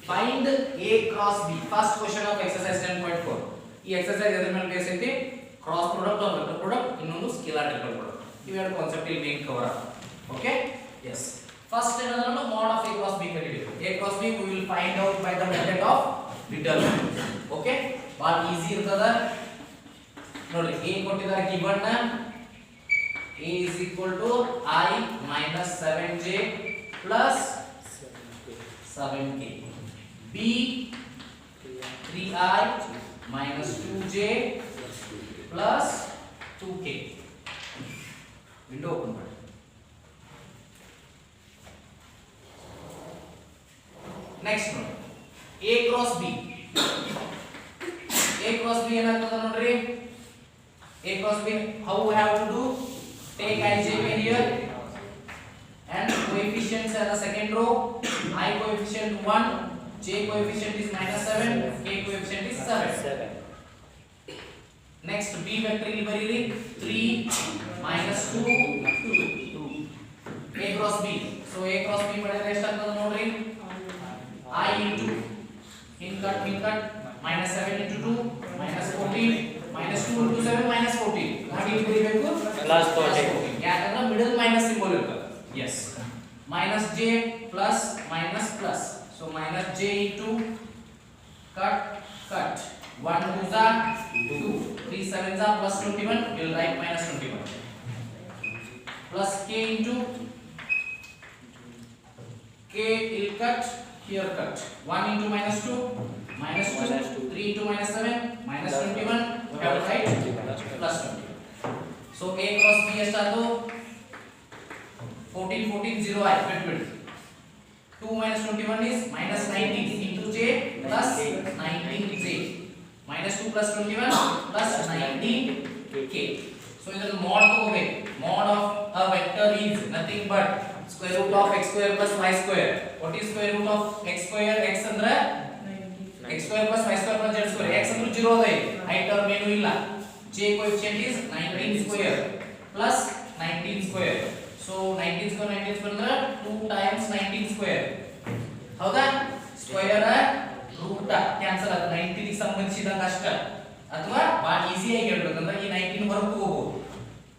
find a cross b first question of exercise 10.4 ಈ exercise ಎದರ ಮೇಲೆ base ಐತಿ cross product or vector product ಇನ್ನೊಂದು scalar triple product ಇವೆರಡು concept ಇಲ್ಲಿ main cover okay yes first ಏನಂದ್ರೆ mod of a cross b ಕಂಡುಹಿಡಿಯೋದು a cross b we will find out by the method of determinant okay ಭಾಳ easy ಇರ್ತದ ನೋಡಿ a ಕೊಟ್ಟಿದ್ದಾರೆ given ನ a is equal to I minus 7j plus 7k b 3I minus 2j plus 2k window open ಮಾಡಿ next ನೋಡಿ a cross b ಏನಾಗ್ತದ ನೋಡ್ರಿ a cross b how we have to do take ij here and coefficients in the second row I coefficient 1 j coefficient is minus 7 k coefficient is 7 next b vector ಇಲ್ಲಿ ಬರೀರಿ 3 minus 2 a cross b so a cross b ಮಾಡಿದ್ರೆ ಎಷ್ಟು ಆಗ್ತದೆ ನೋಡ್ರಿ I into in cut minus 7 into 2 minus 14 minus 2 into 7 minus 14 ಹಾಗೆ ಇಲ್ಲಿ ಬರೀಬೇಕು plus 14 ಯಾಕಂದ್ರೆ ಮಿಡಲ್ ಮೈನಸ್ ಸಿಂಬಲ್ ಇರ್ತದೆ yes minus j plus minus plus so minus j into cut 1 2 za 2 3 7 za plus 21 will write minus 21 plus k into k will cut here cut 1 into minus 2 minus 2 3 into minus 7 minus 21 we have to write plus 20 so a cross b ಎಷ್ಟಾಯ್ತು 14 14 0 I between 2 minus 21 is minus 19 into j plus 19 j minus 2 plus 21 plus 19 k so ಇದರ mod ತಗೋಬೇಕು mod of a vector is nothing but square root of x square plus y square what is square root of x square x ಅಂದ್ರೆ x square plus y square plus z square x ಅಂದ್ರೆ 0 ಅದ i term ಏನು ಇಲ್ಲ j coefficient is 19 square plus 19 square so 19 square ಅಂದ್ರೆ 2 times 19 square ಹೌದಾ square root cancel ಆಗುತ್ತೆ 19 ಗೆ ಸಂಬಂಧಿಸಿದಂಗ ಅಷ್ಟ ಅಥವಾ ಬಹಳ ಈಜಿ ಆಗಿ ಹೇಳ್ಬೇಕಂದ್ರೆ ಈ 19 ಹೊರಗೆ ಹೋಗಬಹುದು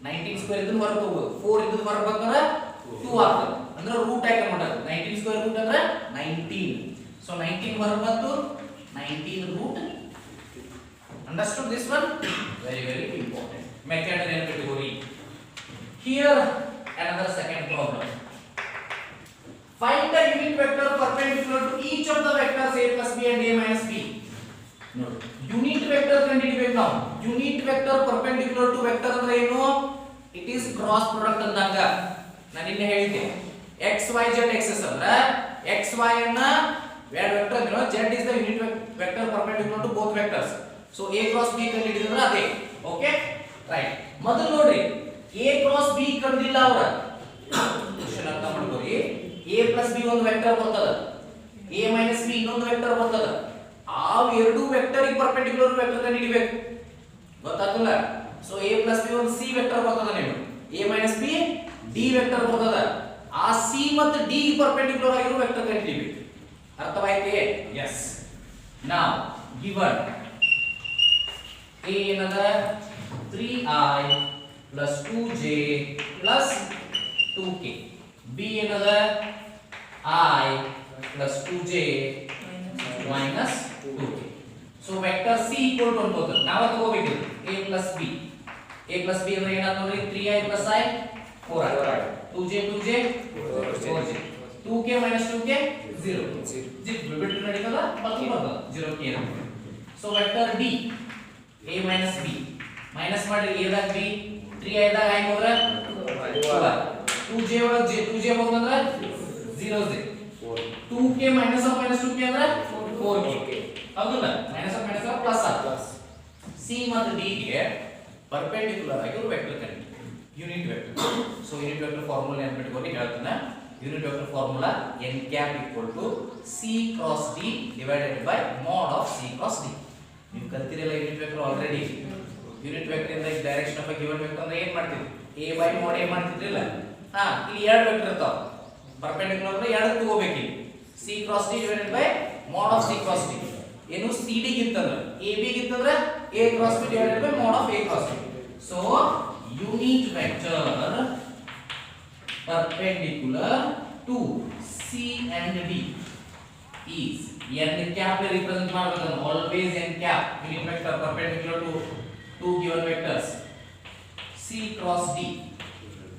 19 ಸ್ಕ್ವೇರ್ ಇದನ್ನ ಹೊರಗೆ ಹೋಗಬಹುದು 4 ಇದನ್ನ ಹೊರಗೆ ಬಂದ್ರೆ 2 ಆಗ್ತದೆ ಅಂದ್ರೆ ರೂಟ್ ಆಗಿ ಮಾಡೋದು 19 ಸ್ಕ್ವೇರ್ ರೂಟ್ ಅಂದ್ರೆ 19 so 19 ಹೊರಗೆ ಬಂತು 19 root understood this one very important method and category here another second problem find the unit vector perpendicular to each of the vectors a plus b and a minus b no unit vector ಕಂಡುಹಿಡಿಯಬೇಕು ನಾವು unit vector perpendicular to vector ಅಂದ್ರೆ ಏನು it is cross product ಅಂದಾಗ ನಾನು ನಿನ್ನೆ ಹೇಳಿದ್ದೆ x y z axis ಅಂದ್ರೆ x y ಅನ್ನ where vector ಅಂದ್ರೆ z is the unit vector perpendicular to both vectors so a cross b ಕಂಡುಹಿಡಿದ್ರೆ ಅದೇ ಓಕೆ ರೈಟ್ ಮೊದಲು ನೋಡ್ರಿ a cross b ಕಂಡಿಲ್ಲ ಅವರ ಕ್ವೆಶ್ಚನ್ ಅರ್ಥ ಮಾಡ್ಕೊರಿ a plus b ಒಂದು ವೆಕ್ಟರ್ ಬರ್ತದ a minus b ಇನ್ನೊಂದು ವೆಕ್ಟರ್ ಬರ್ತದ ಆ ಎರಡು ವೆಕ್ಟರ್ ಗೆ ಪರ್ಪೆಂಡಿಕ್ಯುಲರ್ ವೆಕ್ಟರ್ ಕಂಡುಹಿಡಿಬೇಕು ಗೊತ್ತಾಗ್ತಲ್ಲ so a plus b ಒಂದು c ವೆಕ್ಟರ್ ಬರ್ತದ ನೀವು a minus b d vector ಬರ್ತದ ಆ c ಮತ್ತು d ಗೆ ಪರ್ಪೆಂಡಿಕ್ಯುಲರ್ ಆಗಿರೋ ವೆಕ್ಟರ್ ಕಂಡುಹಿಡಿಬೇಕು ಅರ್ಥವಾಯ್ತೆ yes now given a ಏನದ 3i plus 2j plus 2k b ಏನದ I plus 2j minus 2k so vector c equal to ಅನ್ಕೋತ ನಾವು ತಗೋಬೇಕು a plus b ಅಂದ್ರೆ ಏನಾಯ್ತು ನೋಡಿ 3i plus i 4i 2j 4j 2k minus 2k 0 ಬಿಟ್ಟು ನಡೀತದ ಮತ್ತೆ ಬರ್ತದ 0k so vector d a minus b minus ಮಾಡಿ a ದಾಗ b 3i ದಾಗ i ಹೋದ್ರೆ 2j ಒಳಗೆ 2j ಹೋಗಂದ್ರೆ 0j 2k minus of minus 2k ಅಂದ್ರೆ 4k ಹೌದಲ್ಲ minus of minus of plus plus c ಮತ್ತು d ಗೆ ಪರ್ಪೆಂಡಿಕ್ಯುಲರ್ ಆಗಿ ಒಂದು ವೆಕ್ಟರ್ ಕಂಡು unit vector so unit vector formula ನೆನಪಿಟ್ಕೊಳ್ಳಿ ಹೇಳ್ತಾನೆ unit vector formula n cap equal to c cross d divided by mod of c cross d ನೀವು ಕಲ್ತಿರಲ್ಲ unit vector already unit vector ಇಂದ direction of given vector ಅಂದ್ರೆ ಏನು ಮಾಡ್ತೀವಿ a by mod a ಮಾಡ್ತಿದ್ರಿಲ್ಲ ಇಲ್ಲಿ ಎರಡು ವೆಕ್ಟರ್ ಇರ್ತಾವ perpendicular ಅಂದ್ರೆ ಎರಡು ತಗೋಬೇಕು c cross d divided by mod of c cross d ಏನು cd ಗಿಂತಂದ್ರೆ ab ಗಿಂತಂದ್ರೆ a cross b divided by mod of a cross b. So unit vector perpendicular to c and d is n cap represent ಮಾಡಬೇಕು always n cap unit vector perpendicular to two given vectors c cross d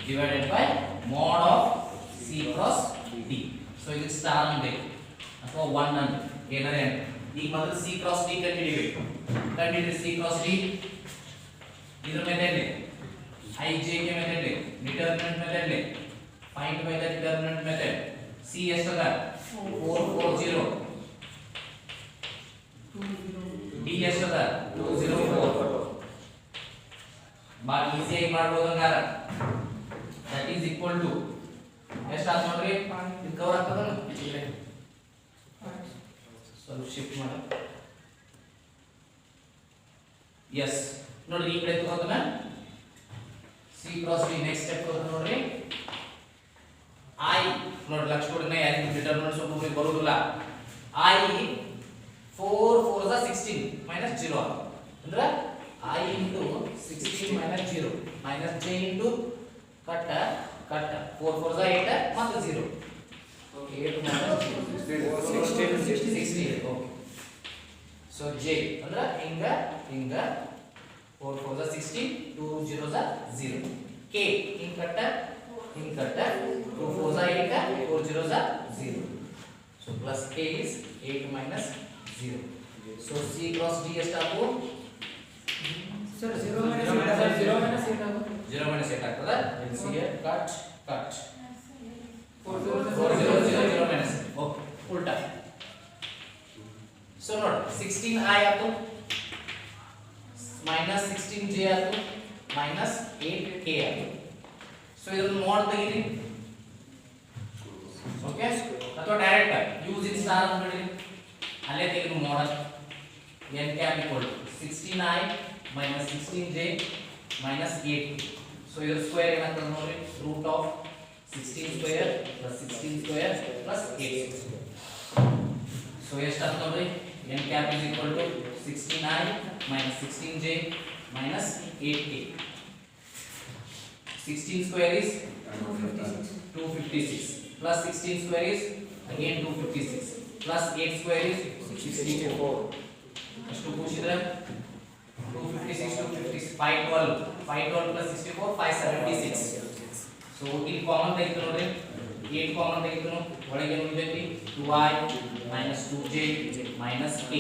divided by mod of c cross d. So ಇದು star ಅಂದ್ರೆ ಅಥವಾ 1 ಅಂದ್ರೆ ಏನಾರೆ ಈಗ ಮೊದಲು c cross d ಕಂಡುಹಿಡಿಯಬೇಕು. ಕಂಡುಹಿಡಿದ್ರೆ c cross d ಇದರ ಮೆಥಡ್ ಇದೆ i j के ಮೆಥಡ್ ಇದೆ ಡಿಟರ್ಮಿನೆಂಟ್ ಮೆಥಡ್ ಇದೆ find by the determinant method c ಎಷ್ಟದ 440 d ಎಷ್ಟದ 204 ಬಾಳ ಈಜಿ ಆಗಿ ಮಾಡಬಹುದು ಹಂಗಾರ that is equal to ಎಷ್ಟು ಆತ ನೋಡ್ರಿ ಇದು ಕವರ್ ಆಗ್ತದ ಸ್ವಲ್ಪ ಶಿಫ್ಟ್ ಮಾಡ yes ನೋಡ್ರಿ ಈ ಕಡೆ ತಗೋತನ c cross d next step ತಗೋತ ನೋಡ್ರಿ i ನೋಡಿ ಲಕ್ಷ ಕೊಡನೆ ಯಾರಿಗೆ ಡಿಟರ್ಮಿನೆಂಟ್ ಸ್ವಲ್ಪ ಬರೋದಿಲ್ಲ i 4 4 16 minus 0 ಅಂದ್ರೆ I into 16 minus 0 minus j into cut 4 4 is 8 ಮತ್ತೆ 0 8 minus 16 okay so j ಅಂದ್ರೆ ಹಿಂಗ 4 4 is 16 2 0 is 0 k ಹಿಂಗ cut 2 4 is 8 4 0 is 0 so plus k is 8 minus 0 so c cross d ಎಷ್ಟಾಗು सर 0 minus 8 ಆಗ್ತದ let's see here cut 4 0 minus okay ಉಲ್ಟಾ so ನೋಡ್ 16i ಆತು minus 16j ಆತು minus 8k ಆತು so ಇದನ್ನ ಮೋಡ್ ತೆಗಿರಿ ಓಕೆ ಅಥವಾ ಡೈರೆಕ್ಟ್ ಯೂಸ್ ಇನ್ ಸ್ಟಾರ್ ಅಂದ್ಬಿಡಿ ಅಲ್ಲೇ ತೆಗೆದು mode n cap equal to 16i minus 16j minus 8 so your square ಏನಾಗ್ತದೆ ನೋಡಿ root of 16 square plus 16 square plus 8 so ಎಷ್ಟಾಗ್ತದೆ ನೋಡಿ n cap is equal to 16i minus 16j minus 8k 16 square is 256 plus 16 square is again 256 plus 8 square is 64 ಎಷ್ಟು ಕೂಡಿಸಿದ್ರೆ 256 256 512 plus 64 576 so ಇಲ್ಲಿ common ತೆಗಿತು ನೋಡ್ರಿ 8 common ತೆಗಿತು ಒಳಗೆ ಏನು ಉಳಿದೈತಿ 2i minus 2j minus k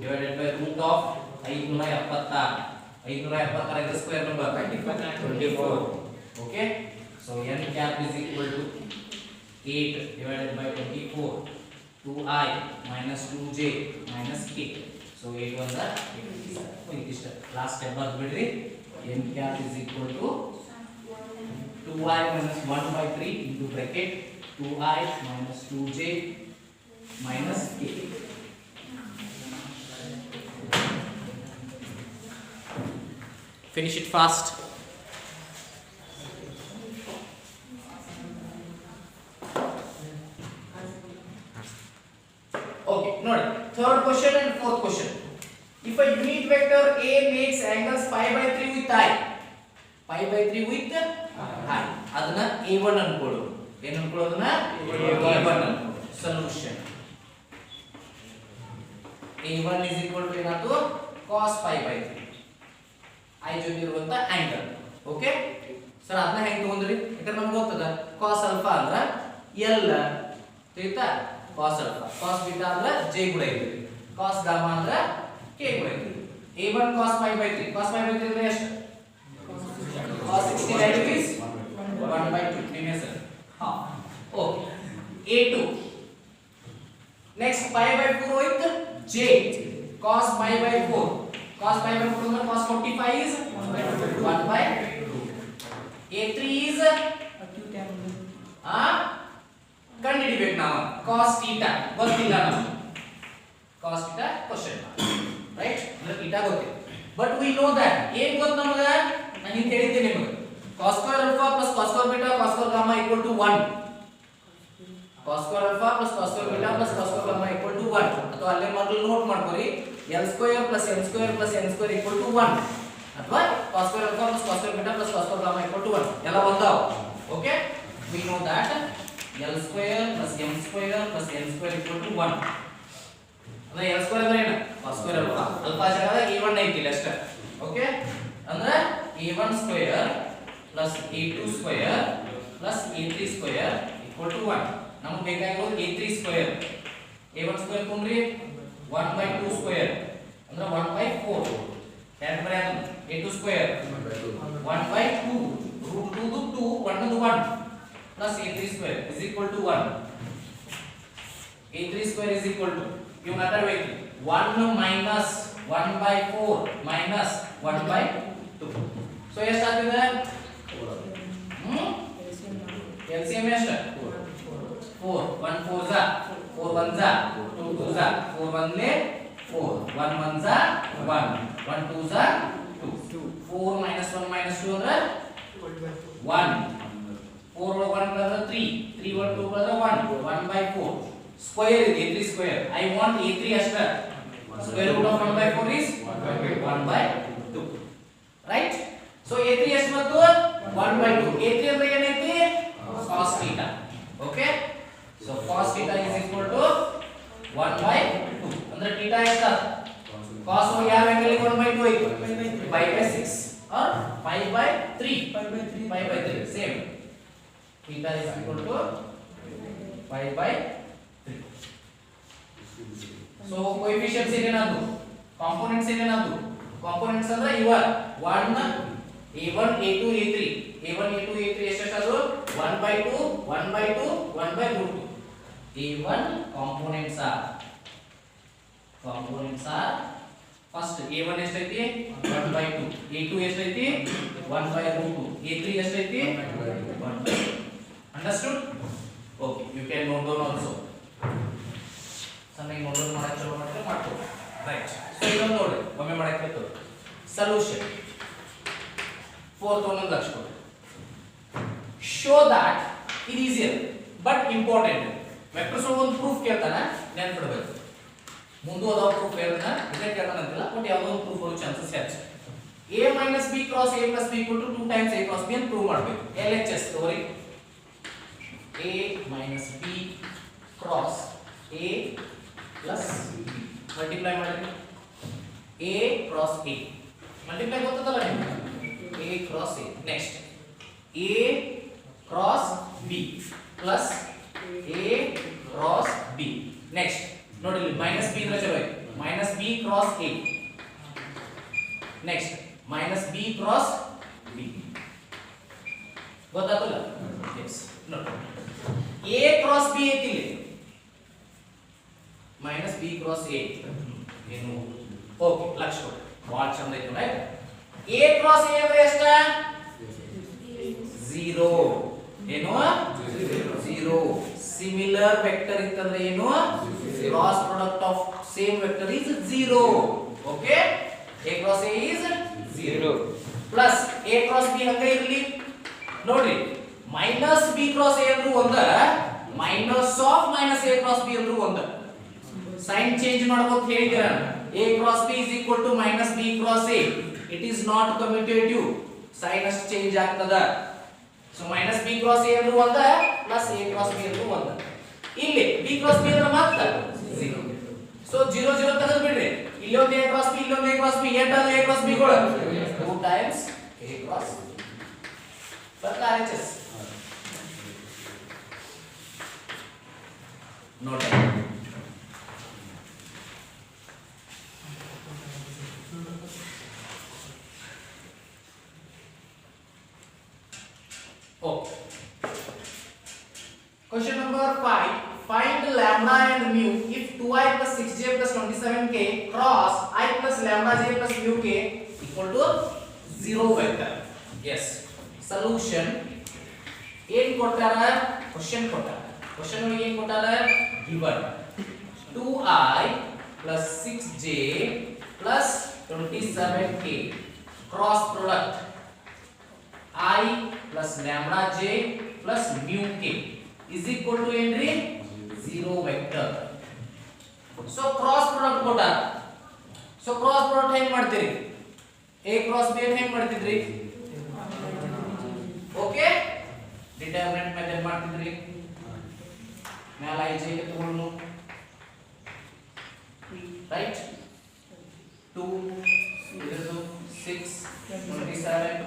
divided by root of 576 576 is square number 24 okay so n cap is equal to 8 divided by 24 2i minus 2j minus k so 8 1 is last step bar bidri n cap is equal to 2i minus 1 by 3 into bracket 2i minus 2j minus k finish it fast okay ನೋಡಿ third question and fourth question if a unit vector a makes angles pi by 3 with i pi by 3 with i ಅದನ್ನ a1 ಅನ್ಕೊಳ್ಳು ಏನು ಅನ್ಕೊಳ್ಳೋದನ್ನ a1 solution a1 is equal to ಏನಾಯ್ತು cos pi by 3 i ಜೊತೆ ಇರುವಂತ angle okay sir ಅದನ್ನ ಹೆಂಗ್ ತಗೊಂಡ್ರಿ ಯಾಕಂದ್ರೆ ನಮ್ಗೆ ಗೊತ್ತದ cos alpha ಅಂದ್ರ l ತಿಳಿತಾ cos alpha cos beta ಅಂದ್ರೆ j ಕೂಡ ಇದೆ cos gamma ಅಂದ್ರೆ k ಕೂಡ ಇದೆ a1 cos pi by 3 cos pi by 3 ಅಂದ್ರೆ ಎಷ್ಟು cos 60 degrees 1 by 2 ನಿಮಗೆ ಸರ್ ಹಾ okay a2 next pi by 4 with j cos pi by 4 cos pi by 4 ಅಂದ್ರೆ cos 45 is 1 by 2 a3 is acute angle ಕಂಡುಹಿಡಿಬೇಕು ನಾವು cos θ ಗೊತ್ತಿಲ್ಲ ನಮಗೆ cos θ question right ಅಂದ್ರೆ θ ಗೊತ್ತಿಲ್ಲ ಬಟ್ ವಿ ನೋ ದಟ್ ಏನು ಗೊತ್ತು ನಮಗೆ ನಾನು ಹಿಂದೆ ಹೇಳಿದ್ದೆ ನಿಮಗೆ cos square alpha plus cos square beta cos square gamma equal to 1 cos square alpha plus cos square beta plus cos square gamma equal ಅಲ್ಲೇ ಮೊದಲು ನೋಟ್ ಮಾಡ್ಕೊರಿ L square plus n square plus n square equal to 1 ಅಥವಾ cos square alpha plus cos square beta plus cos square gamma equal to 1 ಎಲ್ಲ ಒಂದಾವ. Okay we know that L square plus m square plus n square equal to 1 ಅಂದ್ರೆ L square ಅಂದ್ರೆ ಏನು cos square alpha alpha ಜಾಗದಾಗ a1 ಐತಿ ಅಷ್ಟೇ. Okay ಅಂದ್ರೆ a1 square plus a2 square plus a3 square equal to 1 ನಮಗೆ ಬೇಕಾಗಿರೋದು a3 square a1 square ತುಂಬ್ರಿ 1 by 2 square ಅಂದ್ರೆ 1 by 4 ಯಾಕೆ ಬರೆಯೋದು a2 square 1 by 2 root 2 to 2 1 to 1 plus a3 square is equal to 1 a3 square is equal to you matter way 1 minus 1 by 4 minus 1 by 2 so ಎಷ್ಟಾಗ್ತಿದೆ LCM ಎಷ್ಟು 4 1 4 za 4 1 za 2 2 za 4 1 le 4 1 1 za 1 1 2 za 2 4 minus 1 minus 2 ಅಂದ್ರೆ 1 4 1 ಅಂದ್ರೆ 3 3 1 2 ಅಂದ್ರೆ 1 1 by 4 square ಇದೆ a3 square I want a3 ಅಷ್ಟೇ square root of 1 by 4 is 1 by 2 right so a3 ಎಷ್ಟು ಬಂತು 1 by 2 a3 ಅಂದ್ರೆ ಏನೈತಿ cos theta okay so cos theta is equal to 1 by 2 ಅಂದ್ರೆ theta ಎಷ್ಟು cos ಯಾವ angle 1 by 2 ಐತಿ 5 by 6 or 5 by 3 5 by 3 same theta is equal to 5 by 3 so coefficients ಏನೇನದು components ಏನೇನದು components ಅಂದ್ರೆ ಇವ 1 a1 a2 a3 a1 a2 a3 ಎಷ್ಟೆಷ್ಟು 1 by 2 1 by 2 1 by root 2 a1 components are first a1 ಎಷ್ಟೈತಿ 1 by 2 a2 ಎಷ್ಟೈತಿ 1 by root 2 a3 ಎಷ್ಟೈತಿ 1 by 2 understood okay you can note down also ಸಣ್ಣಗೆ note down ಮಾಡಕ್ಕೆ ಶುರು ಮಾಡಿದ್ರೆ ಮಾಡ್ಕೋ ರೈಟ್ ಸೊ ಇದನ್ನ ನೋಡಿ ಒಮ್ಮೆ ಮಾಡಕ್ಕೆ ಹೇಳ್ತು ಸೊಲ್ಯೂಷನ್ fourth one ಲಕ್ಷ ಕೊಡಿ show that it is easier but important vectors ಒಂದು ಪ್ರೂಫ್ ಕೇಳ್ತಾನೆ ನೆನಪಿಡಬೇಕು ಮುಂದೆ ಓದೋ ಪ್ರೂಫ್ ಹೇಳ್ತಾನೆ ಇದೇ ಕೇಳ್ತಾನೆ ಅಂತಿಲ್ಲ ಬಟ್ ಯಾವುದೋ ಒಂದು ಪ್ರೂಫ್ ಬರೋ ಚಾನ್ಸಸ್ ಹೆಚ್ಚು a minus b cross a plus b equal to 2 times a cross b ಅಂತ ಪ್ರೂವ್ ಮಾಡಬೇಕು LHS ತೋರಿ a minus b cross a plus b multiply ಮಾಡಿ a cross a ಮಲ್ಟಿಪ್ಲೈ ಗೊತ್ತದಲ್ಲ ನಿಮಗೆ a cross a next a cross b plus a cross b next ನೋಡಿ ಇಲ್ಲಿ minus b ಅಂದ್ರೆ ಚಲೋ ಐತಿ minus b cross a next minus b cross b ಗೊತ್ತಾಗಲ್ಲ yes ನೋಡಿ a cross b ಐತಿ ಇಲ್ಲಿ minus b cross a ಏನು ಓಕೆ ಲಕ್ಷ ಕೊಡಿ ಭಾಳ ಚಂದ ಐತಿ ನೋಡಿ a cross a ಅಂದ್ರೆ ಎಷ್ಟು 0 ಏನು 0 ಸಿಮಿಲರ್ ವೆಕ್ಟರ್ ಇತ್ತಂದ್ರೆ ಏನು cross product of same vector is 0 okay a cross a is 0 plus a cross b ಹಂಗೆ ಇರಲಿ ನೋಡ್ರಿ ಮೈನಸ್ b cross a ಅಂದ್ರೂ ಒಂದ minus of minus a cross b ಅಂದ್ರೂ ಒಂದ ಸೈನ್ ಚೇಂಜ್ ಮಾಡ್ಬೋದು ಹೇಳಿದಿರ a cross b is equal to minus b cross a it is not commutative sign ಅಷ್ಟು change ಆಗ್ತದ so minus b cross a ಅಂದ್ರೂ ಒಂದ plus a cross b ಅಂದ್ರೂ ಒಂದ ಇಲ್ಲಿ b cross b ಅಂದ್ರೆ ಮಾತ್ರ 0 so 0 0 ತೆಗೆದು ಬಿಡ್ರಿ ಇಲ್ಲಿ ಒಂದು a cross b ಇಲ್ಲಿ ಒಂದು a cross b ಎಂಟದ a cross b ಗಳು 2 times a cross but RHS note okay question number 5 find lambda and mu if 2i plus 6j plus 27k cross I plus lambda j plus mu k equal to 0 vector yes solution ಏನು ಕೊಟ್ಟಾರ question ಕೊಟ್ಟಾರ question ಒಳಗೆ ಏನು ಕೊಟ್ಟಾರ given 2i plus 6j plus 27k cross product I plus lambda j plus mu k is equal to ಏನ್ರಿ 0 vector so cross product ಕೊಟ್ಟಾರ. So cross product ಹೆಂಗ್ ಮಾಡ್ತೀರಿ? a ಕ್ರಾಸ್ b ಹೆಂಗ್ ಮಾಡ್ತಿದ್ರಿ? ಓಕೆ, ಡಿಟರ್ಮಿನೆಂಟ್ ಮೆಥಡ್ ಮಾಡ್ತಿದ್ರಿ. ಮ್ಯಾಲ i j ಗೆ ತಗೊಳ್ಳೋಣ, right? 2 6 27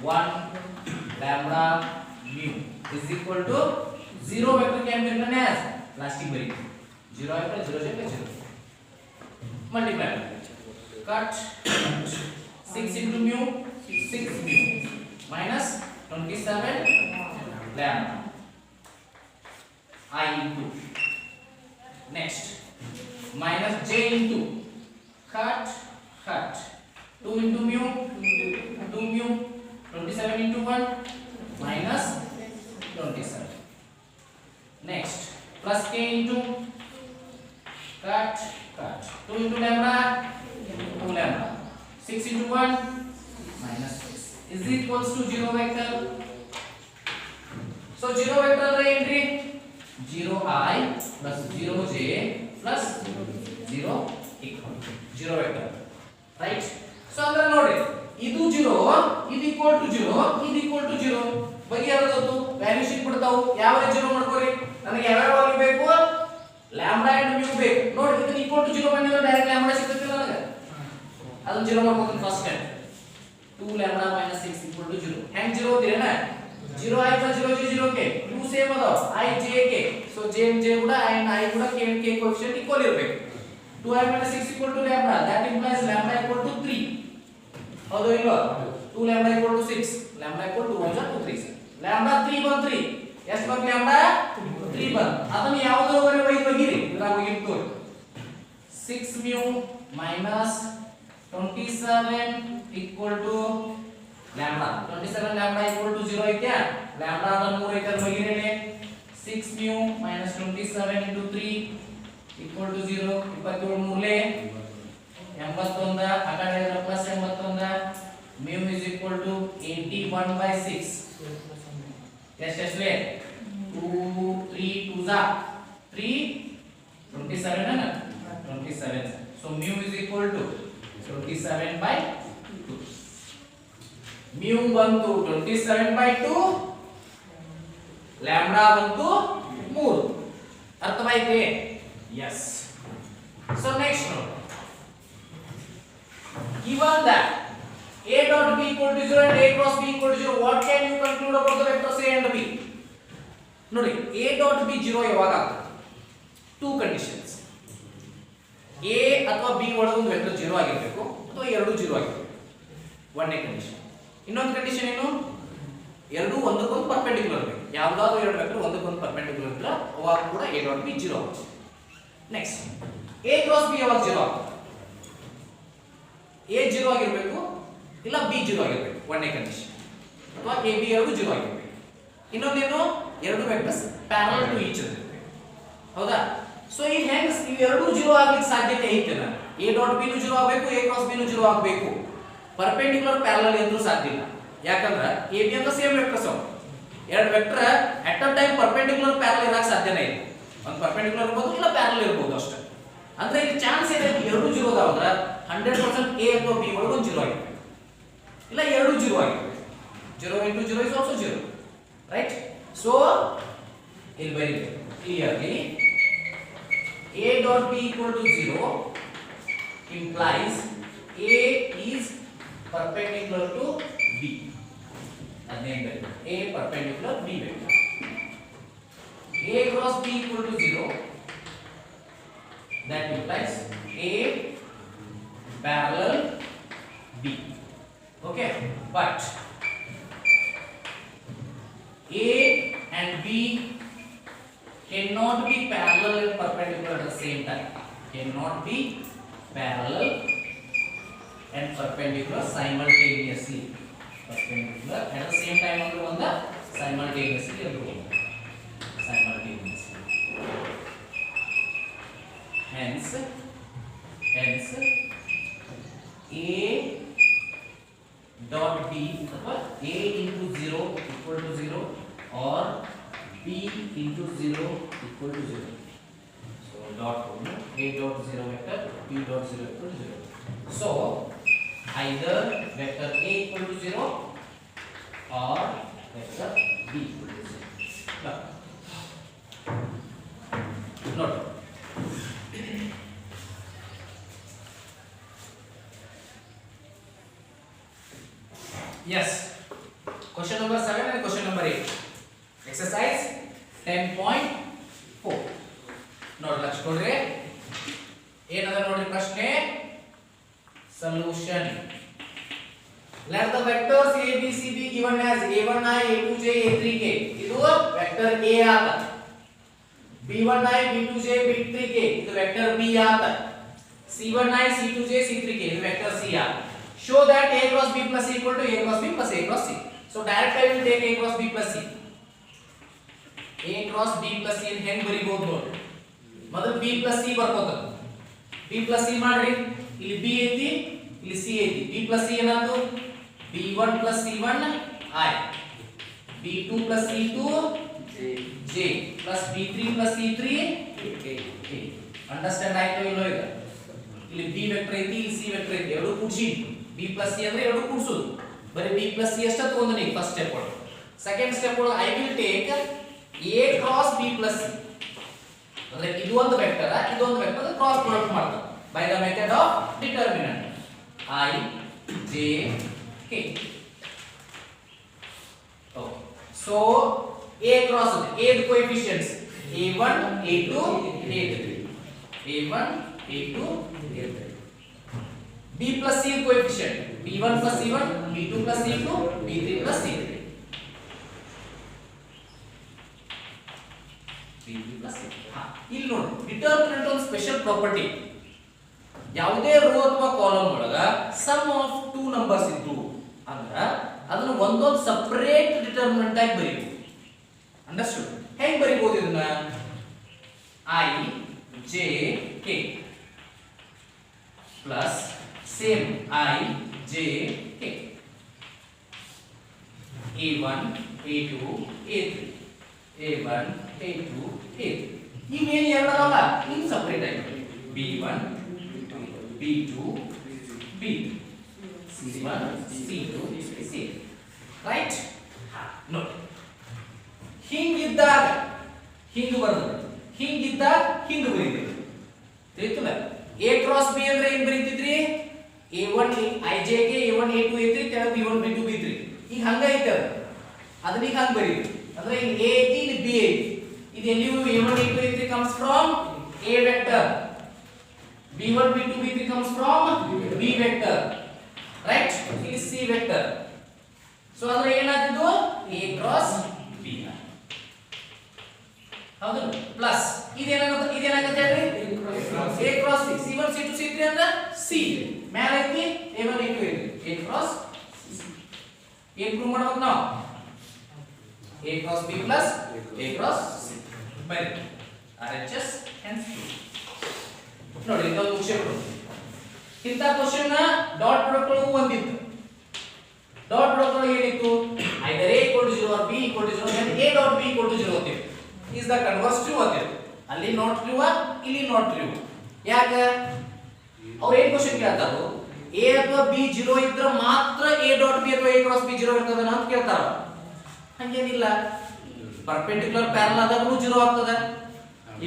1 lambda mu is equal to 0 vector can be written as plastic bari 0 vector 0 0 multiply cut 6 into mu 6 mu minus 27 lambda I into next minus j into cut 2 into mu 2 mu 27 into 1 minus 27 next plus k into cut 2 into lambda 2 lambda 6 into 1 minus 6 is equals to 0 vector. So 0 vector entry 0i plus 0j plus 0 equal 0 vector, right? So ಅಂದ್ರೆ ನೋಡಿ, ಇದು 0 ಇದು equal to 0 ಇದು equal to 0 ಬಗ್ಗೆ ಯಾವ್ದು values ಇಟ್ಬಿಡ್ತಾವು. ಯಾವ 0 ಮಾಡ್ಕೋರಿ, ನನಗೆ ಯಾವ ವ್ಯಾಲ್ಯೂ ಬೇಕು? ಲ್ಯಾಂಬ್ಡಾ ಅಂಡ್ mu ಬೇಕು. ನೋಡಿ ಇದನ್ನ equal to 0 ಬಂದಿದ್ರೆ ಡೈರೆಕ್ಟ್ ಲ್ಯಾಂಬ್ಡಾ ಸಿಗುತ್ತೆ ನನಗೆ, ಅದನ್ನ 0 ಮಾಡ್ಕೋತೀನಿ first time. 2 lambda minus 6 equal to 0 ಹೆಂಗ್ 0 ಓದಿರೇನಾ? 0 i plus 0 j 0 k 2 same ಅದಾವ, i j k. So j and j ಕೂಡ i and i ಕೂಡ k and k coefficient equal ಇರಬೇಕು. 2i minus 6 equal to lambda, that implies lambda equal to 3. ಹೌದು ಇಲ್ವಾ? 2 lambda equal to 6, lambda equal to 1 2 3. lambda 3 ಬಂತು 3, ಎಷ್ಟು ಬಂತು lambda 3 ಬಂತು. ಅದನ್ನ ಯಾವುದೋವರೆ ಒಯ್ಯಿರಿ, ಇದ್ರಾಗ ಒಯ್ಯಿತ್ತು 6 mu minus 27 equal to lambda 27 lambda equal to 0 ಐತ್ಯಾ? lambda ಅದ 3 ಐತೆ ಅದು ಒಯ್ಯಿರಿ. 6 mu minus 27 into 3 equal to 0 27 ಮೂರಲೆ 81 ಆ ಕಡೆ plus 81 mu is equal to 81 by 6 ಎಷ್ಟೆಷ್ಟೇ 2 3 2 za 3 27 ಅನ್ನ 27. so mu is equal to 27 by 2. mu ಬಂತು 27 by 2, lambda ಬಂತು 3. ಅರ್ಥವಾಯ್ತೆ? yes. so next note, given that a dot b equal to 0 and a cross b equal to 0, what can you conclude about the vectors a and b? ನೋಡಿ a dot b 0 ಯಾವಾಗ ಆಗುತ್ತೆ? two conditions, a ಅಥವಾ b ಒಳಗೆ ಒಂದು vector 0 ಆಗಿರಬೇಕು ಅಥವಾ ಎರಡು 0 ಆಗಿರಬೇಕು, ಒಂದೇ ಕಂಡೀಷನ್. ಇನ್ನೊಂದು ಕಂಡೀಷನ್ ಏನು? ಎರಡು ಒಂದಕ್ಕೊಂದು ಪರ್ಪೆಂಡಿಕ್ಯುಲರ್ ಇರಬೇಕು. ಯಾವುದಾದ್ರೂ ಎರಡು ವೆಕ್ಟರ್ ಒಂದಕ್ಕೊಂದು ಪರ್ಪೆಂಡಿಕ್ಯುಲರ್ ಇದ್ರೆ ಅವಾಗ ಕೂಡ a dot b 0 ಆಗುತ್ತೆ. ನೆಕ್ಸ್ಟ್ a cross b ಯಾವಾಗ 0 ಆಗುತ್ತೆ? a 0 ಆಗಿರಬೇಕು ಇಲ್ಲ b 0 ಆಗಿರಬೇಕು, ಒಂದೇ ಕಂಡೀಷನ್. ಅಥವಾ a b ಎರಡು 0 ಆಗಿರಬೇಕು. ಇನ್ನೊಂದೇನು? ಎರಡು vectors parallel to each other, ಹೌದಾ? ಸೊ ಈ ಹೆಂಗ್ ಇವೆರಡು 0 ಆಗ್ಲಿಕ್ಕೆ ಸಾಧ್ಯತೆ ಐತೆ? ನಾನು a dot b ನು 0 ಆಗಬೇಕು, a cross b ನು 0 ಆಗಬೇಕು. ಪರ್ಪೆಂಡಿಕ್ಯುಲರ್ ಪ್ಯಾರಲಲ್ ಎಂದ್ರೂ ಸಾಧ್ಯ ಇಲ್ಲ, ಯಾಕಂದ್ರೆ a b ಅಂತ ಸೇಮ್ ವೆಕ್ಟರ್ಸ್ ಅವು. ಎರಡು vector at a time perpendicular parallel ಇರಕ್ಕೆ ಸಾಧ್ಯನೇ ಇಲ್ಲ. ಒಂದು ಪರ್ಪೆಂಡಿಕ್ಯುಲರ್ ಇರಬಹುದು ಇಲ್ಲ ಪ್ಯಾರಲಲ್ ಇರಬಹುದು ಅಷ್ಟೇ. ಅಂದ್ರೆ ಇಲ್ಲಿ ಚಾನ್ಸ್ ಇದೆ ಎರಡು 0 ಅದಾವಂದ್ರೆ 100% a ಅಥವಾ b ಒಳಗೆ ಒಂದು 0 ಆಗಿರಬೇಕು ಇಲ್ಲ ಎರಡು 0 ಆಗಿರಬೇಕು. 0 into 0 is also 0, right? so ಇಲ್ಲಿ ಬರೀ clearly a dot b equal to 0 implies a is perpendicular to b. Again, a perpendicular b vector. a cross b equal to 0, that implies a parallel b. Okay, but a and b cannot be parallel and perpendicular at the same time. Cannot be parallel and perpendicular simultaneously. Perpendicular at the same time on the simultaneously. Simultaneously. Hence a dot b a into 0 equal to 0 or b into 0 equal to 0. So dot A dot 0 vector B dot 0 equal to 0. So either vector A equal to 0 or vector B equal to 0. Note. Yes. Question number 7 and question number 8. Exercise 10.4. ನೋಡಿ ಲಕ್ಷ ಕೊಡ್ರಿ ಏನದ ನೋಡಿ ಪ್ರಶ್ನೆ solution. Let the vectors a b c be given as a1i a2j a3k. ಇದು vector a ಆತ. b1i b2j b3k ಇದು vector b ಆತ. c1i c2j c3k ಇದು ವೆಕ್ಟರ್ c ಆತ. Show that a cross b plus c equal to a cross b plus a cross c. So direct I will take a cross b plus c. A cross b plus c ಅಂತ ಹೆಂಗ್ ಬರಿಬಹುದು ನೋಡಿ. ಮೊದಲು b plus c ಬರ್ಕೋತ. b plus c ಮಾಡ್ರಿ. ಇಲ್ಲಿ b ಐತಿ, ಇಲ್ಲಿ c ಐತಿ. b plus c ಏನಾಯ್ತು? b1 plus c1 i. b2 plus c2 j plus b3 plus c3 k. Understand ಆಯ್ತು ಇಲ್ಲೋ ಈಗ? ಇಲ್ಲಿ b ವೆಕ್ಟರ್ ಐತಿ, ಇಲ್ಲಿ c ವೆಕ್ಟರ್ ಐತಿ. ಎರಡು ಕೂಡಿಸಿ b plus c ಅಂದ್ರೆ ಎರಡು ಕೂಡಿಸೋದು. ಬರೀ b plus c ಅಷ್ಟ ತಗೊಂಡ್ನಿ ಫಸ್ಟ್ ಸ್ಟೆಪ್ ಒಳಗೆ. ಸೆಕೆಂಡ್ ಸ್ಟೆಪ್ ಒಳಗೆ I will take a cross b plus c. ಅಂದ್ರೆ ಇದು ಒಂದು ವೆಕ್ಟರ್, ಇದು ಒಂದು ವೆಕ್ಟರ್ ಕ್ರಾಸ್ ಪ್ರಾಡಕ್ಟ್ ಮಾಡ್ತಾರೆ by the method of determinant I j k. Okay, so a cross a the coefficients a1 a2 a3 a1 a2 a3. b plus c coefficient b1 plus c1 b2 plus c2 b3 plus c3 b3 plus c3. ಇಲ್ಲಿ ನೋಡಿ determinant ಒಂದು special property. ಯಾವುದೇ rho ಅಥವಾ column ಒಳಗ some of two numbers ಇದ್ದು ಅಂದ್ರ ಅದನ್ನ ಒಂದೊಂದು ಸಪರೇಟ್ ಡಿಟರ್ಮಿನೆಂಟ್ ಆಗಿ ಬರೀಬಹುದು. ಅಂಡರ್ಸ್ಟುಡ್? ಹೇಗೆ ಬರೀಬಹುದು ಇದನ್ನ? I j k plus same I j k a1 a2 a3 a1 a2 a3 ಇವೇನು ಎರಡಲ್ಲ ಇನ್ ಸಪರೇಟ್ ಆಗಿ b1 b2 b3 c1 c2 c3 right. ನೋಡಿ ಹಿಂಗಿದ್ದಾಗ ಹಿಂಗ ಬರ್ತದೆ, ಹಿಂಗಿದ್ದಾಗ ಹಿಂಗ ಬರೀತೀವಿ. ತಿಳಿತಲ್ಲ? a cross b ಅಂದ್ರೆ ಏನ್ ಬರೀತಿದ್ರಿ? a1 ijk a1 a2 a3 ಕೆಳಗೆ b1 b2 b3 ಈಗ ಹಂಗ ಐತೆ ಅದು. ಅದನ್ನ ಈಗ ಹಂಗ ಬರೀತೀವಿ. ಅಂದ್ರೆ ಇಲ್ಲಿ a ಐತಿ, ಇಲ್ಲಿ b ಐತಿ. ಇದು ಎಲ್ಲಿಯೂ a1 a2 a3 comes from a vector. b1 b2 b3 comes from b vector. Right? ಇಲ್ಲಿ c vector. So ಅಂದ್ರೆ ಏನಾಗ್ತಿದ್ದು? a cross b. ಹೌದು? ಪ್ಲಸ್ ಇದೇನಾಗುತ್ತೆ ಹೇಳ್ರಿ? a cross c. c1 c2 c3 ಅಂದ್ರೆ c. ಮೇಲೆ ಐತಿ a1 a2 ಐತಿ. a cross c. ಏನ್ prove ಮಾಡಬೇಕು ನಾವು? a cross b plus a cross c. By RHS and c. ನೋಡಿ ಇದೊಂದು ವಿಷಯ. ಇಂಥ ಕ್ವೆಶ್ಚನ್ ಡಾಟ್ ಪ್ರಾಡಕ್ಟ್ ಒಳಗೂ ಒಂದಿತ್ತು. ಡಾಟ್ ಪ್ರಾಡಕ್ಟ್ ಒಳಗೆ ಏನಿತ್ತು? either a equal to 0 or b equal to 0 then a dot b equal to 0 ಅಂತೀವಿ. is the converse true ಅಂತೀವಿ. ಅಲ್ಲಿ ನಾಟ್ ಟ್ರೂ, ಇಲ್ಲಿ ನಾಟ್ ಟ್ರೂ. ಯಾಕೆ? ಅವ್ರು ಏನು ಕ್ವೆಶ್ಚನ್ ಕೇಳ್ತಾರೋ a ಅಥವಾ b 0 ಇದ್ರೆ ಮಾತ್ರ a dot b ಅಥವಾ a cross b 0 ಇರ್ತದನ ಅಂತ ಕೇಳ್ತಾರ. ಹಂಗೇನಿಲ್ಲ. ಪರ್ಪೆಂಡಿಕ್ಯುಲರ್ ಪ್ಯಾರಲಲ್ ಆದಾಗೂ 0 ಆಗ್ತದೆ.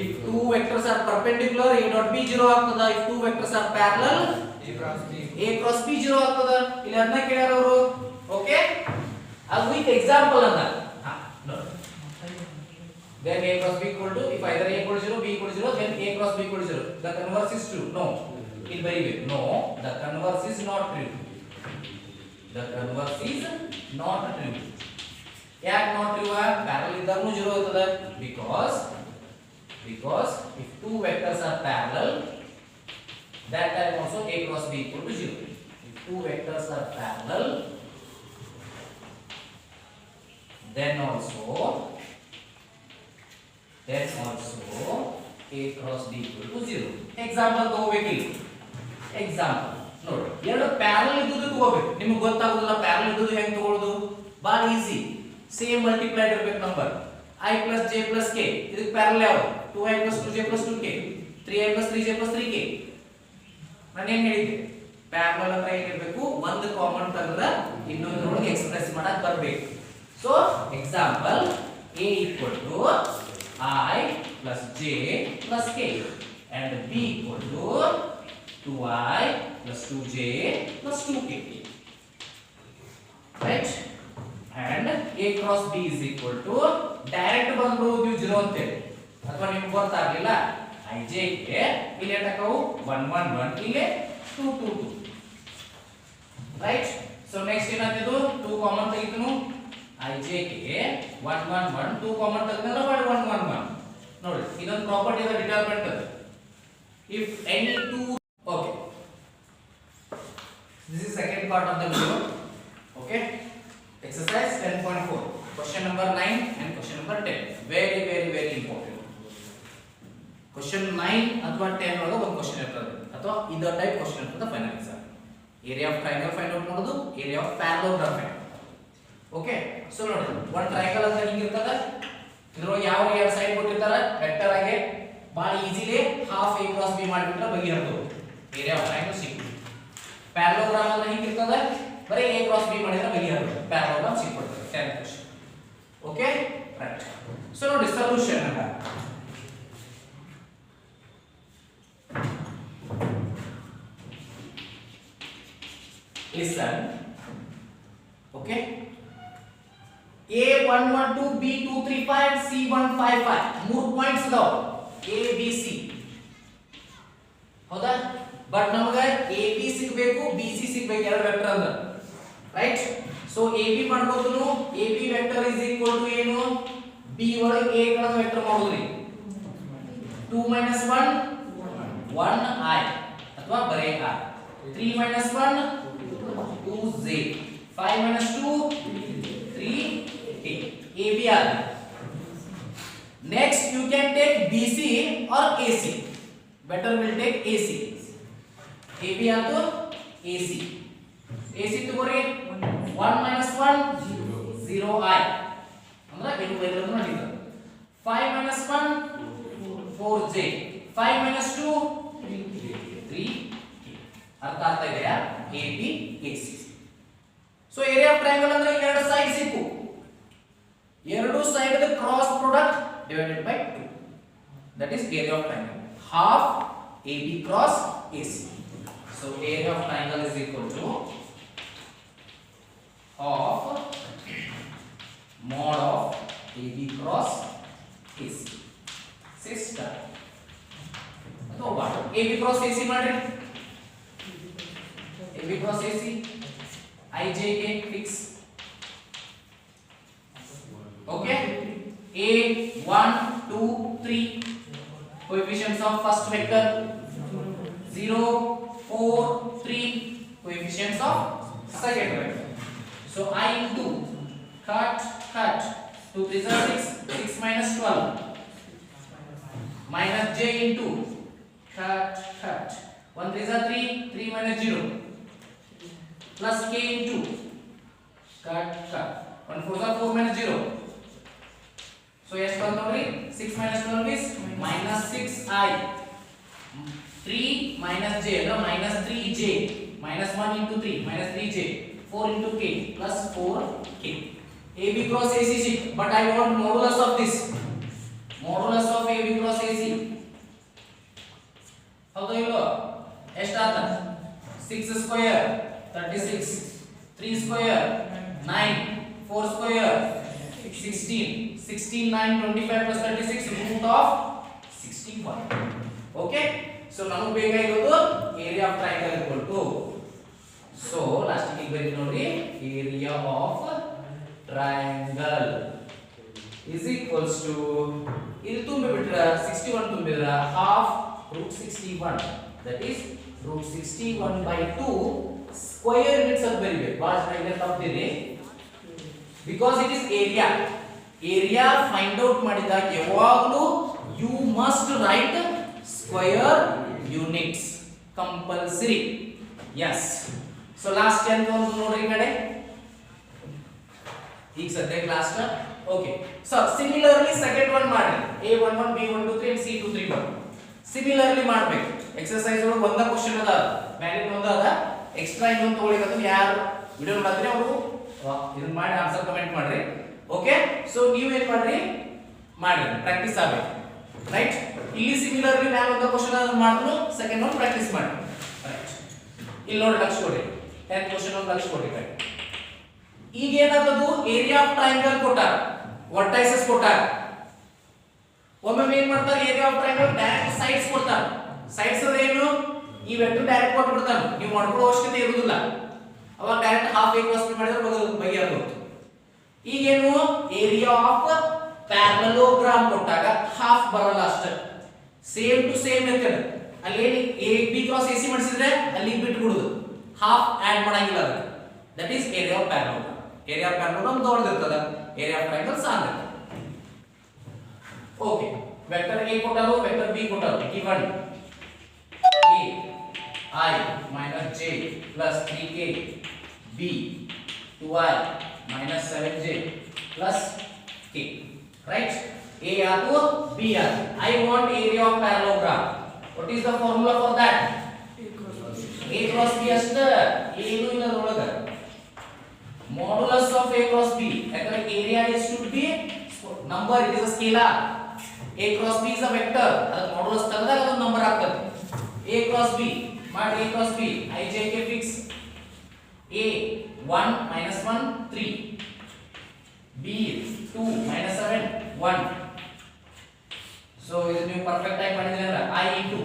if two vectors are perpendicular a dot b 0 ಆಗ್ತದ. if two vectors are parallel a cross b 0 ಆಗ್ತದ. ಇಲ್ಲಿ ಅದನ್ನ ಕೇಳ್ಯಾರ ಅವರು. ಓಕೆ, ಅದು ವಿತ್ ಎಕ್ಸಾಂಪಲ್ ಅಂತ. ನೋಡಿ then a cross b equal to, if either a equal to 0 b equal to 0 then a cross b equal to 0. the converse is true. No, ಇಲ್ಲಿ ಬರೀಬೇಕು. no, the converse is not true. the converse is not true. ಯಾಕೆ not true? Parallel ಇದ್ದಾಗೂ 0 ಆಗ್ತದೆ. because if two vectors are parallel that time also a cross b equal to 0. if two vectors are parallel then also a cross b equal to 0. example ತಗೋಬೇಕಿಲ್ಲ. example ನೋಡಿ, ಎರಡು parallel ಇದ್ದುದು ತಗೋಬೇಕು. ನಿಮಗೆ ಗೊತ್ತಾಗೋದಿಲ್ಲ parallel ಇದ್ದುದು ಹೆಂಗೆ ತಗೊಳ್ಳೋದು? ಭಾಳ easy. Same multiplied ಇರಬೇಕು number. i plus j plus k ಇದಕ್ಕೆ ಪ್ಯಾರಲಲ್ ಯಾವುದು? 2i plus 2j plus 2k. 3i plus 3j plus 3k ನಾನು ಏನು ಹೇಳಿದ್ದೆ ಪ್ಯಾರಲಲ್ ಅಂದ್ರೆ ಏನಿರಬೇಕು ಒಂದು ಕಾಮನ್ ತೆಗೆದ ಇನ್ನೊಂದರೊಳಗೆ ಎಕ್ಸ್ಪ್ರೆಸ್ ಮಾಡಕ್ ಬರಬೇಕು so example a equal to I plus j plus k and b equal to 2i plus 2j plus 2k right and a cross b is equal to direct ಬಂದ್ಬಿಡುವುದು ನೀವು 0 ಅಂತ ಹೇಳಿ ಅಥವಾ ನಿಮಗೆ ಗೊತ್ತಾಗಲಿಲ್ಲ ij ಗೆ ಇಲ್ಲಿ ಏನಾಗವು 1 1 1 ಇಲ್ಲಿ 2 2 2 right so next ಏನಾಗ್ತಿದು 2 ಕಾಮನ್ ತೆಗಿತನು ij ಗೆ 1 1 1 2 ಕಾಮನ್ ತೆಗೆದ್ರೆ ಮಾಡಿ 1 1 1 ನೋಡಿ ಇದೊಂದು ಪ್ರಾಪರ್ಟಿ ಇದೆ ಡಿಟರ್ಮಿನೆಂಟ್ ಅದು if any two okay this is second part of the video okay exercise 10.4 question number 9 and question number 10 very important question 9 ಅಥವಾ 10 ಒಳಗೆ ಒಂದು ಕ್ವೆಶ್ಚನ್ ಇರ್ತದೆ ಅಥವಾ ಇದರ ಟೈಪ್ ಕ್ವೆಶ್ಚನ್ ಇರ್ತದೆ final exam area of triangle find out ಮಾಡೋದು area of parallelogram find okay so ನೋಡಿ ಒಂದು ಟ್ರಯಾಂಗಲ್ ಅಂತ ಹಿಂಗೆ ಇರ್ತದೆ ಇದ್ರ ಯಾವ ಎರಡು ಸೈಡ್ ಕೊಟ್ಟಿರ್ತಾರೆ ವೆಕ್ಟರ್ ಆಗಿ ಬಹಳ easily half a cross b ಮಾಡಿಬಿಟ್ರೆ ಬಗೆಹರಿದು ಏರಿಯಾ ಆಫ್ ಟ್ರಯಾಂಗಲ್ ಸಿಕ್ತು ಪ್ಯಾರಲೋಗ್ರಾಮ್ ಅಂತ ಹಿಂಗೆ ಇರ್ತದೆ ಬರೀ a ಕ್ರಾಸ್ b ಮಾಡಿದ್ರೆ ಬಗೆಹರಿದು ಪ್ಯಾರಲೋಗ್ರಾಮ್ ಸಿಕ್ಬಿಡ್ತದೆ 10th question okay right so ನೋಡಿ ಸೊಲ್ಯೂಷನ್ ಅಂತ listen okay a112 b235 c155 ಮೂರು ಪಾಯಿಂಟ್ಸ್ ಇದಾವ a b c ಹೌದಾ ಬಟ್ ನಮಗೆ a b ಸಿಗಬೇಕು b c ಸಿಗಬೇಕು ಎರಡು ವೆಕ್ಟರ್ ಅಂದ್ರೆ ರೈಟ್ ಸೊ a b ಮಾಡ್ಬೋದುನು a b vector is equal to ಏನು b ಒಳಗೆ a ಗಳ ವೆಕ್ಟರ್ ಮಾಡೋದ್ರಿ 2 1 1i ಅಥವಾ ಬರೇ r 3 1 2z 5 2 3k ab r next you can take bc or ac better will take ac ab r to ac ac ತಗೋರಿ 1 1 0i ಅಂದ್ರೆ ಏನು ಬರೆಯೋದು ನೋಡಿದ 5 1 4j 5 2 3k ಅರ್ಥ ಆಗ್ತಾ ಇದೆಯಾ ab ac so area of triangle ಅಂದ್ರೆ ಎರಡು ಸೈಡ್ ಸಿಕ್ಕು ಎರಡು side the cross product divided by 2 that is area of triangle half ab cross ac so area of triangle is equal to half mod of ab cross ac sister so what ab cross ac ಮಾಡ್ರಿ ab cross ac ij के fix okay a 1 2 3 coefficients of first vector 0 4 3 coefficients of second vector so I into cut 2 3 are 6 6 minus 12 minus j into cut 1 3 are 3 3 minus 0 plus k into cut 1 4 are 4 minus 0 so yes one ನೋಡ್ರಿ 6 minus 12 is minus 6i 3 minus j ಅಂದ್ರೆ minus 3j minus 1 into 3 minus 3j 4 into k plus 4k ab cross ac but I want modulus of this modulus of ab cross ac ಹೌದಾ ಇಲ್ವಾ ಎಷ್ಟಾತ 6 square 36 3 square 9 4 square 16 16 9 25 plus 36 root of 61 okay so ನಮಗೆ ಬೇಕಾಗಿರೋದು area of triangle equal to so last ಗೆ ಬರೀ ನೋಡಿ area of triangle is equals to ಇಲ್ಲಿ ತುಂಬಿ ಬಿಟ್ರೆ 61 ತುಂಬಿದ್ರೆ half root 61 that is root 61 by 2 square units ಅಂತ ಬರಿಬೇಕು ಬಾಳ ಟ್ರಯಾಂಗಲ್ ತಪ್ಪಿದೆ because it is area find out ಮಾಡಿದಾಗ ಯಾವಾಗಲೂ you must write square units compulsory yes so last 10 ಒಂದು ನೋಡ್ರಿ ಕಡೆ ಈಗ ಸದ್ಯಕ್ಕೆ last okay so similarly second one ಮಾಡಿ a11 b12 3 and c23 1 similarly ಮಾಡಬೇಕು ಎಕ್ಸರ್ಸೈಸ್ ಒಳಗೆ ಒಂದ ಕ್ವೆಶ್ಚನ್ ಅದ ಮ್ಯಾಲಿನ ಒಂದ ಅದ ಎಕ್ಸ್ಟ್ರಾ ಇನ್ನೊಂದು ತಗೊಳ್ಳಿಕ್ಕೆ ಯಾರು ವಿಡಿಯೋ ನೋಡ್ತೀರಿ ಅವರು ಇದನ್ನ ಮಾಡಿ ಆನ್ಸರ್ ಕಮೆಂಟ್ ಮಾಡ್ರಿ ಓಕೆ ಸೊ ನೀವು ಏನು ಮಾಡ್ರಿ ಮಾಡಿ ಪ್ರಾಕ್ಟೀಸ್ ಆಗಬೇಕು ರೈಟ್ ಇಲ್ಲಿ ಸಿಮಿಲರ್ಲಿ ಮ್ಯಾಲ ಒಂದ ಕ್ವೆಶ್ಚನ್ ಅದ ಮಾಡಿದ್ರು ಸೆಕೆಂಡ್ ಒನ್ ಪ್ರಾಕ್ಟೀಸ್ ಮಾಡಿ ರೈಟ್ ಇಲ್ಲಿ ನೋಡಿ ಲಕ್ಷ ಕೊಡಿ 10th ಕ್ವೆಶ್ಚನ್ ಒಂದು ಲಕ್ಷ ಕೊಡಿ ರೈಟ್ ಈಗ ಏನಾದದು ಏರಿಯಾ ಆಫ್ ಟ್ರಯಾಂಗಲ್ ಕೊಟ್ಟಾರ ವರ್ಟೈಸಸ್ ಕೊಟ್ಟಾರ ಒಮ್ಮೆ ಏನು ಮಾಡ್ತಾರೆ area of triangle direct sides ಕೊಡ್ತಾರೆ ಸೈಡ್ಸ್ ಅಂದ್ರೆ ಏನು ಈ ವೆಕ್ಟರ್ ಡೈರೆಕ್ಟ್ ಕೊಟ್ಟು ಬಿಡ್ತಾನೆ ನೀವು ಮಾಡ್ಕೊಳ್ಳೋ ಅವಶ್ಯಕತೆ ಇರುವುದಿಲ್ಲ ಅವಾಗ direct half a cross b ಮಾಡಿದ್ರೆ ಬಗೆಹರಿದು ಈಗೇನು ಏರಿಯಾ ಆಫ್ ಪ್ಯಾರಲೋಗ್ರಾಮ್ ಕೊಟ್ಟಾಗ ಹಾಫ್ ಬರಲ್ಲ ಅಷ್ಟೇ ಸೇಮ್ ಟು ಸೇಮ್ ಮೆಥಡ್ ಅಲ್ಲಿ a b ಕ್ರಾಸ್ ac ಮಾಡಿಸಿದ್ರೆ ಅಲ್ಲಿ ಬಿಟ್ಟು ಬಿಡುದು ಹಾಫ್ ಆಡ್ ಮಾಡಂಗಿಲ್ಲ ಅದಕ್ಕೆ that is area of parallelogram ದೊಡ್ಡದಿರ್ತದ ಏರಿಯಾ ಆಫ್ ಟ್ರಯಾಂಗಲ್ ಸಣ್ಣ ಇರ್ತದೆ ಓಕೆ ವೆಕ್ಟರ್ a ಕೊಟ್ಟಾರು ವೆಕ್ಟರ್ b ಕೊಟ್ಟಾರು given a I minus j plus 3k b 2I minus 7j plus k right a ಆತು b ಆತು I want area of parallelogram what is the formula for that a cross b ಅಷ್ಟ ಏನು ಇಲ್ಲ ಅದರೊಳಗ modulus of a cross b ಯಾಕಂದ್ರೆ area is should be number it is a scalar a cross b is a vector ಅದರ modulus ತೆಗೆದಾಗ ಅದು number ಆಗ್ತದೆ a cross b ಮಾಡಿ a cross b I j k fix a 1 minus 1 3 b 2 minus 7 1 so ಇದು ನೀವು perfect ಆಗಿ ಮಾಡಿದ್ರೆ ಅಂದ್ರೆ I into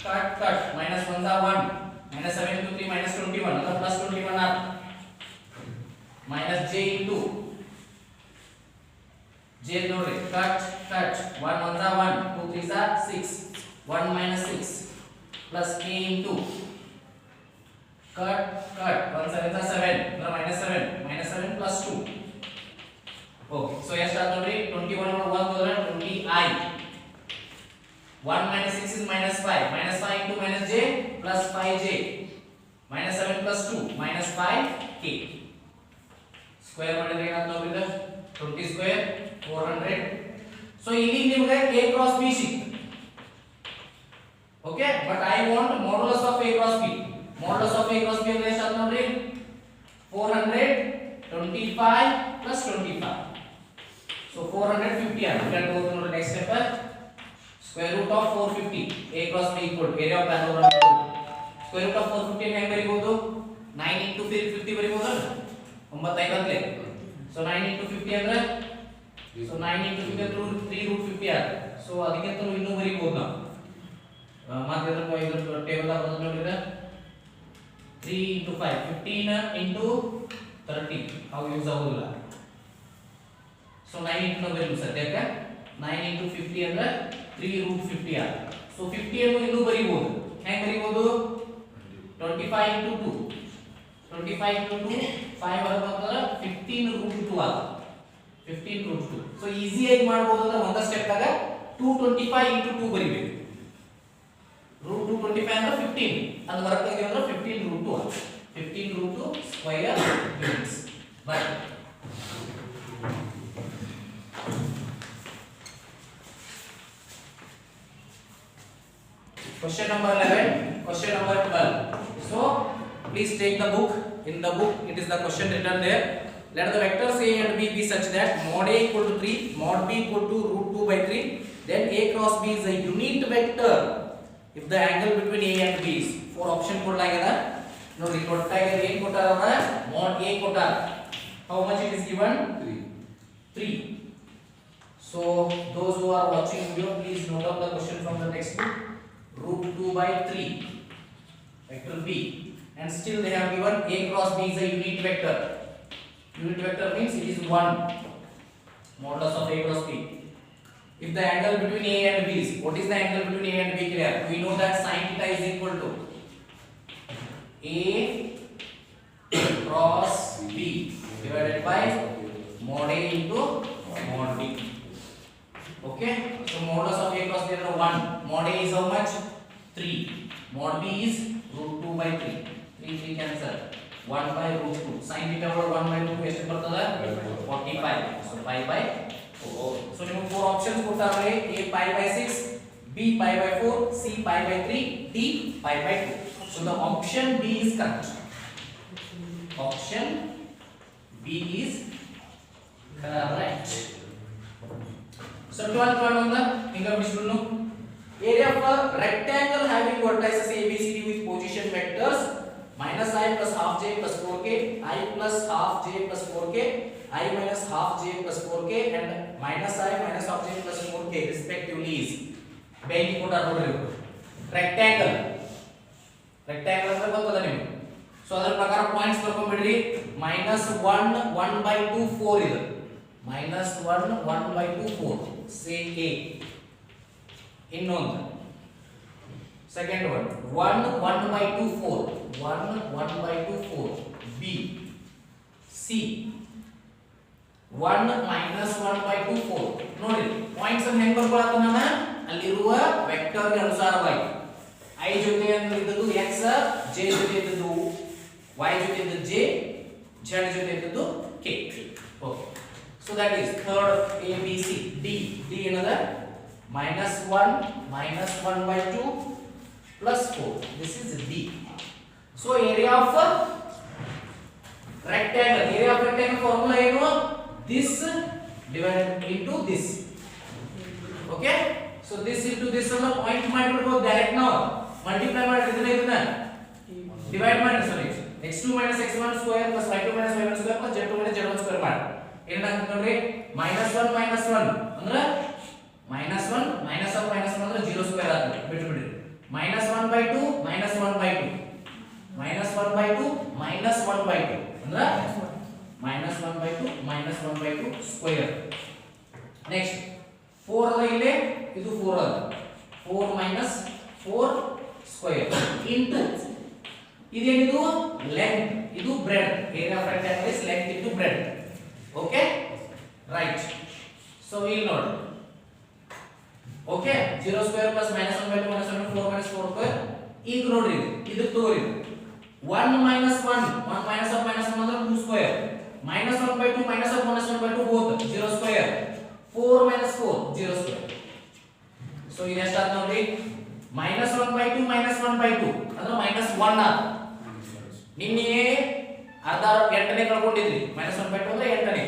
cut minus 1 are 1 minus 7 into 3 minus 21 ಅಂದ್ರೆ plus 21 are minus j into j ನೋಡಿ cut 1 1 are 1 2 3 are 6 1 minus 6 plus k into cut 1 7 are 7 minus 7 plus 2 okay so ಎಷ್ಟು ಆಯ್ತು ನೋಡಿ 21 over 1 ಹೋದ್ರೆ 20i 1 minus 6 is minus 5 into minus j plus 5j minus 7 plus 2 minus 5k square ಮಾಡಿದ್ರೆ ಏನಾಯ್ತು ನೋಡಿ ಇದು 20 square 400 so ಇಲ್ಲಿ ನಿಮಗೆ a cross b ಸಿಕ್ತು okay but I want modulus of a cross b modulus of a cross b ಅಂದ್ರೆ ಎಷ್ಟು ಆಯ್ತು ನೋಡಿ 425 plus 25 so 450 ಆಯ್ತು ಈಗ ಹೋಗೋದು ನೋಡಿ next step square root of 450 a cross b equal to area of parallelogram square root of 450 ಅನ್ನು ಹೆಂಗೆ ಬರೀಬಹುದು 9 into 50 ಬರೀಬಹುದು 9 5 so 9 into 50 ಅಂದ್ರೆ so 9 into 50 ಅಂದ್ರೆ 3 root 50 ಆಯ್ತು so ಅದಕ್ಕಿಂತ ಇನ್ನೂ ಬರೀಬಹುದು ನಾವು ಮತ್ತೆ ಇದರ ಟೇಬಲ್ ಬರೆದು ನೋಡಿದ್ರೆ 3 into 5 15 into 30 how ಯೂಸ್ ಆಗೋದಿಲ್ಲ so 9 into ನಂಬರ್ ಯೂಸ್ ಸದ್ಯಕ್ಕೆ 9 into 50 ಅಂದ್ರೆ 3 root 50 ಆಗ so 50 ಅನ್ನು ಇನ್ನೂ ಬರೀಬಹುದು ಹೇಗೆ ಬರೀಬಹುದು 25 into 2 5 ಬರೋದಂದ್ರೆ 15 root 2 ಆಗ 15 root 2 so ಈಜಿ ಆಗಿ ಮಾಡಬಹುದು ಅಂದ್ರೆ ಒಂದ ಸ್ಟೆಪ್ ದಾಗ 225 into 2 ಬರೀಬೇಕು root 225 ಅಂದ್ರೆ 15 ಅದು ಹೊರಗೆ ತೆಗೆದ್ರೆ 15 root 2 15 root 2 square units but question number 11 question number 12 so please take the book in the book it is the question written there let the vectors a and b be such that mod a equal to 3 mod b equal to root 2 by 3 then a cross b is a unit vector if the angle between a and b is four option ಕೊಡಲಾಗಿದೆ ನೋಡಿ ಕೊಟ್ಟಾಗಿದೆ ಏನು ಕೊಟ್ಟಾರವ mod a ಕೊಟ್ಟಾರ how much it is given 3 so those who are watching video please note down the question from the textbook root 2 by 3 vector b and still they have given a cross b is a unit vector means it is 1 modulus of a cross b if the angle between a and b is what is the angle between a and b clear we know that sin theta is equal to a cross b divided by mod a into mod b okay so modulus of a cross b is 1 mod a is how much 3 mod b is root 2 by 3 3 cancel 1 by root 2 sin theta over 1 by root 2 ಎಷ್ಟು ಬರ್ತದೆ 45 so pi by 4 so ನಿಮಗೆ four options ಕೊಡ್ತಾರೆ a pi by 6 B pi by 4, C pi by 3, D pi by 2. So the option B is correct. Option B is correct. So 12th one on the finger visual. Area of a rectangle having vertices A, B, C, D with position vectors minus I plus half j plus 4k, I plus half j plus 4k, I minus half j plus 4k and minus I minus half j plus 4k respectively is bank ಕೊಟ್ಟ ನೋಡ್ರಿ rectangle ಅಂದ್ರೆ ಗೊತ್ತದ ನಿಮಗೆ. So ಅದರ ಪ್ರಕಾರ points ಬರ್ಕೊಂಡ್ಬಿಡ್ರಿ. -1 1/2 4 ಇದೆ. -1 1/2 4 say A. ಇನ್ನೊಂದು second one 1 1/2 4 1 1/2 4 B C 1 -1/2 4 ನೋಡಿ ಪಾಯಿಂಟ್ಸ್ ಅನ್ನು ಹೆಂಗ್ ಬರ್ಕೊಳ್ಳೋದು ನಾನು ಅಲ್ಲಿರುವ ವೆಕ್ಟರ್ ಗೆ ಅನುಸಾರವಾಗಿ I ಜೊತೆ ಇದ್ದದ್ದು x j ಜೊತೆ ಇದ್ದದ್ದು y ಜೊತೆ ಇದ್ದದ್ದು j z ಜೊತೆ ಇದ್ದದ್ದು k. Okay so that is third A B C D ಏನದ -1 -1/2 plus 4. This is D. So area of rectangle formula ಏನು this divided into this. Okay, so this into this ಅನ್ನು point ಮಾಡಿಬಿಡಬಹುದು direct ನಾವು multiply ಮಾಡಿ ಇದನ್ನ divide ಮಾಡಿ ಸಾರಿ x2 x1 square plus y2 y1 square plus z2 z1 square ಮಾಡಿ ಏನಾಗುತ್ತೆ ನೋಡ್ರಿ -1 -1 ಅಂದ್ರೆ -1 minus of -1 ಅಂದ್ರೆ 0 ಸ್ಕ್ವೇರ್ ಆಗುತ್ತೆ ಬಿಟ್ಬಿಡ್ರಿ. -1/2 -1/2 -1/2 -1/2 ಅಂದ್ರೆ -1/2 -1/2 ಸ್ಕ್ವೇರ್. ನೆಕ್ಸ್ಟ್ 4 ಅದ ಇಲ್ಲಿ ಇದು 4 ಅದ 4 4 ಸ್ಕ್ವೇರ್ ಇಂಟು ಇದೇನಿದು ಲೆಂತ್ ಇದು bread. Area of rectangle is length into bread. Okay right. So ಇಲ್ಲಿ ನೋಡಿ ಓಕೆ 0 ಸ್ಕ್ವೇರ್ ಪ್ಲಸ್ -1/2 -1 4 4 ಸ್ಕ್ವೇರ್ ಈಗ ನೋಡ್ರಿ ಇದು ತಗೋರಿ 1 - 1 1 minus of -1 ಅಂದ್ರೆ 2 square -1/2 minus of -1/2 both 0 square 4 - 4 0 square. So ಇದು ಎಷ್ಟು ಆಯ್ತು ನೋಡ್ರಿ -1/2 -1/2 ಅಂದ್ರೆ -1 ಆಯ್ತು. ನಿನ್ನೆ ಅರ್ಧ 8ನೇ ಕಳ್ಕೊಂಡಿದ್ರಿ -1/2 ಅಂದ್ರೆ 8ನೇ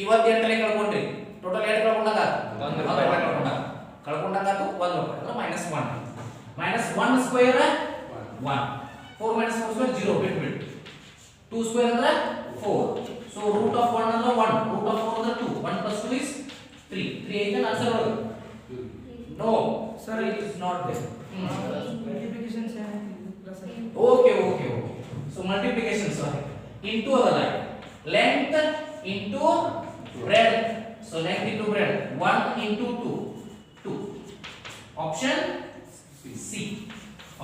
ಇವತ್ತು 8ನೇ ಕಳ್ಕೊಂಡ್ರಿ ಟೋಟಲ್ 8 ಕಳ್ಕೊಂಡಾಗ 1 ರೂಪಾಯಿ ಕಳ್ಕೊಂಡಾಗಾತು 1 ರೂಪಾಯಿ ಅಂದ್ರೆ -1 ಸ್ಕ್ವೇರ್ 1 4 - 4 ಸ್ಕ್ವೇರ್ 0 ಬಿಟ್ 2 ಸ್ಕ್ವೇರ್ ಅಂದ್ರೆ 4. ಸೊ ರೂಟ್ ಆಫ್ 1 ಅಂದ್ರೆ 1 ರೂಟ್ ಆಫ್ 4 ಅಂದ್ರೆ 2 1 + 2 is 3 3 ಐತೆ ಆನ್ಸರ್ ಒಳಗೆ no sir it is not there. Multiplication plus okay so multiplication sorry into ಅದಲ್ಲ length into breadth. So length into breadth 1 into 2 option C.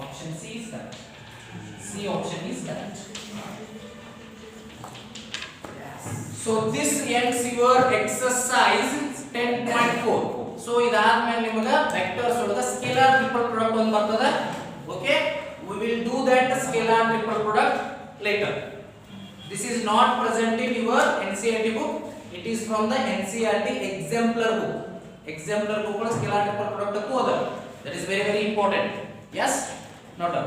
Option C is correct. C option is correct. So this ends your exercise 10.4. So ಇದಾದ್ಮೇಲೆ ನಿಮಗೆ vectors ಒಳಗ scalar triple product ಒಂದು ಬರ್ತದೆ. Okay we will do that scalar triple product later. This is not present in your NCERT book. It is from the NCERT exemplar book. Exemplar book scalar triple product that is very important. Yes, not a